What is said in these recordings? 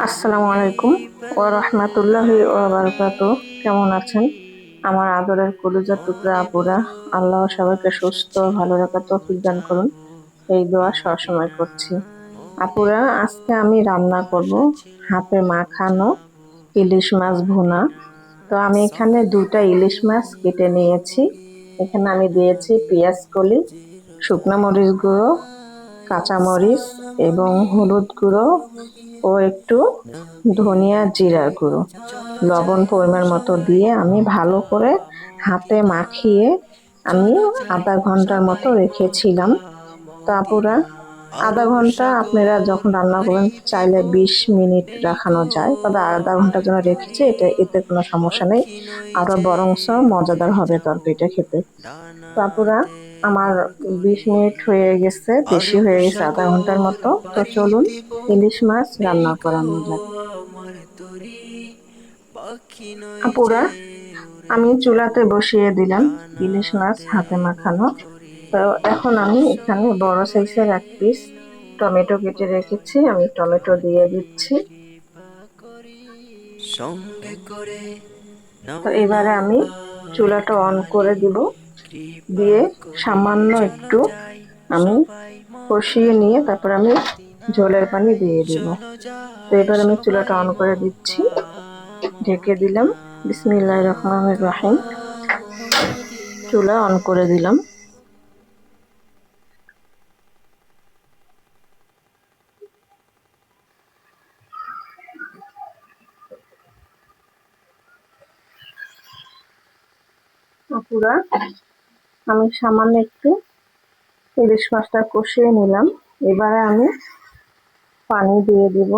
আসসালামু আলাইকুম ওয়া রাহমাতুল্লাহি ওয়া বারাকাতুহু। কেমন আছেন আমার আদরের কলিজার টুকরা আপুরা? আল্লাহ সবাইকে সুস্থ ভালো রাখার তৌফিক দান করুন, এই দোয়া সবসময় করছি। আপুরা, আজকে আমি রান্না করব হাতে মাখানো ইলিশ মাছ ভুনা। তো আমি এখানে 2টা ইলিশ মাছ কেটে নিয়েছি। এখানে আমি দিয়েছি পেঁয়াজ কলি, শুকনো মরিচ গুঁড়ো, কাঁচামরিচ এবং হলুদ গুঁড়ো ও একটু ধনিয়া জিরার গুঁড়ো, লবণ পরিমাণ মতো দিয়ে আমি ভালো করে হাতে মাখিয়ে আমি আধা ঘন্টার মতো রেখেছিলাম। তো আপুরা, আধা ঘন্টা আপনারা যখন রান্না করবেন চাইলে 20 মিনিট রাখানো যায়, তবে আধা ঘন্টার জন্য রেখেছি, এতে কোনো সমস্যা নেই, আরো বরংস মজাদার হবে তরকারিটা খেতে। তো আপুরা, আমার 20 মিনিট হয়ে গেছে, বেশি হয়ে গেছে আধা ঘন্টার মতো। তো চলুন ইলিশ মাছ রান্না করানো যাক। আপুরা, আমি চুলাতে বসিয়ে দিলাম ইলিশ মাছ হাতে মাখানো। তো এখন আমি এখানে বড় সাইজের 1 পিস টমেটো কেটে রেখেছি, আমি টমেটো দিয়ে দিচ্ছি। তো এবারে আমি চুলাটা অন করে দিব, দিয়ে সামান্য একটু আমি কষিয়ে নিয়ে তারপর আমি ঝোলের পানি দিয়ে দিব। তো এবার আমি চুলাটা অন করে দিচ্ছি, ঢেকে দিলাম। বিসমিল্লাহির রহমানির রহিম। চুলা অন করে দিলাম। পুরা আমি সামান্য একটু ইলিশ মাছটা কষিয়ে নিলাম। এবারে আমি পানি দিয়ে দিব।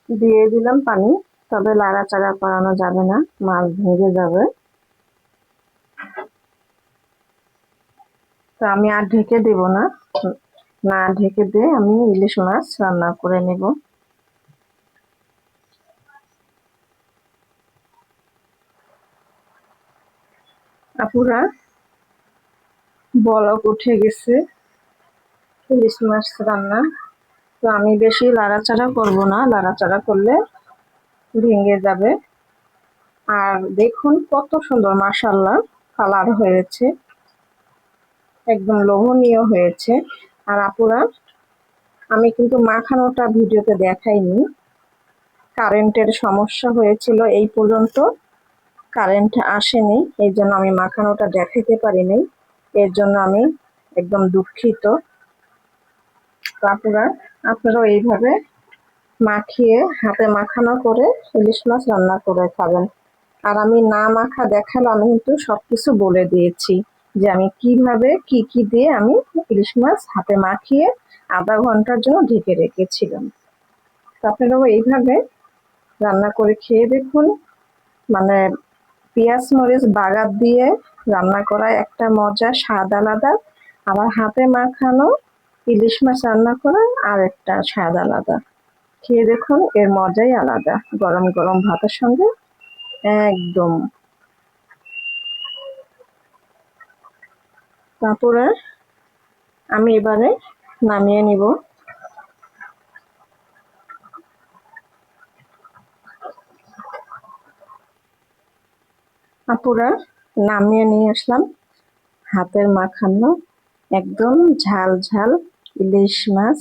দিয়ে দিলাম পানি, তবে লাড়াচাড়া করানো যাবে না, মাছ ভেঙে যাবে। তো আমি আর ঢেকে দেব না, না ঢেকে দিয়ে আমি ইলিশ মাছ রান্না করে নেব। আপুরা, বলক উঠে গেছে ইলিশ মাছ রান্না। তো আমি বেশি লাড়াচাড়া করব না, লাড়াচাড়া করলে ভেঙে যাবে। আর দেখুন কত সুন্দর মাশাআল্লাহ কালার হয়েছে, একদম লোভনীয় হয়েছে। আর আপুরা, আমি কিন্তু মাখানোটা ভিডিওতে দেখাইনি, কারেন্টের সমস্যা হয়েছিল, এই পর্যন্ত কারেন্ট আসেনি, এই জন্য আমি মাখানোটা দেখাইতে পারিনি, এর জন্য আমি একদম দুঃখিত। তো আপনারাও এইভাবে মাখিয়ে হাতে মাখানো করে ইলিশ মাছ রান্না করে খাবেন। আর আমি না মাখা দেখালে আমি কিন্তু সবকিছু বলে দিয়েছি যে আমি কিভাবে কি কি দিয়ে আমি ইলিশ মাছ হাতে মাখিয়ে আধা ঘন্টার জন্য ঢেকে রেখেছিলাম। তো আপনারাও এইভাবে রান্না করে খেয়ে দেখুন। মানে পেঁয়াজ মরিচ বাগার দিয়ে রান্না করা একটা মজা, স্বাদ আলাদা। আবার হাতে মাখানো ইলিশ মাছ রান্না করা আর একটা স্বাদ আলাদা। খেয়ে দেখুন, এর মজাই আলাদা, গরম গরম ভাতের সঙ্গে একদম। তারপরে আমি এবারে নামিয়ে নিব। আপুরা, নামিয়ে নিয়ে আসলাম হাতের মাখানো একদম ঝাল ঝাল ইলিশ মাছ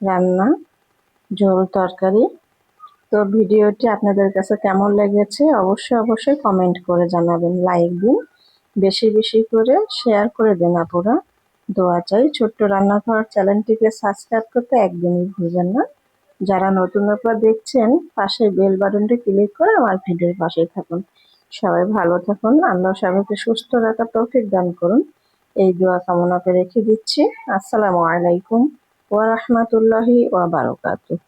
রান্না, ঝোল তরকারি। তো ভিডিওটি আপনাদের কাছে কেমন লেগেছে অবশ্যই কমেন্ট করে জানাবেন, লাইক দিন, বেশি বেশি করে শেয়ার করে দিন আপুরা। দোয়া চাই। ছোট্ট রান্নাঘর চ্যানেলটিকে সাবস্ক্রাইব করতে একদমই ভুলবেন না। যারা নতুন দেখছেন, পাশে বেল বাটনটি ক্লিক করে আমার ভিডিওর পাশেই থাকুন। সবাই ভালো থাকুন, আল্লাহ সবাইকে সুস্থ রাখার তৌফিক দান করুন, এই দোয়া কামনা করে রেখে দিচ্ছি। আসসালামু আলাইকুম ওয়া রাহমাতুল্লাহি ওয়া বারাকাতুহু।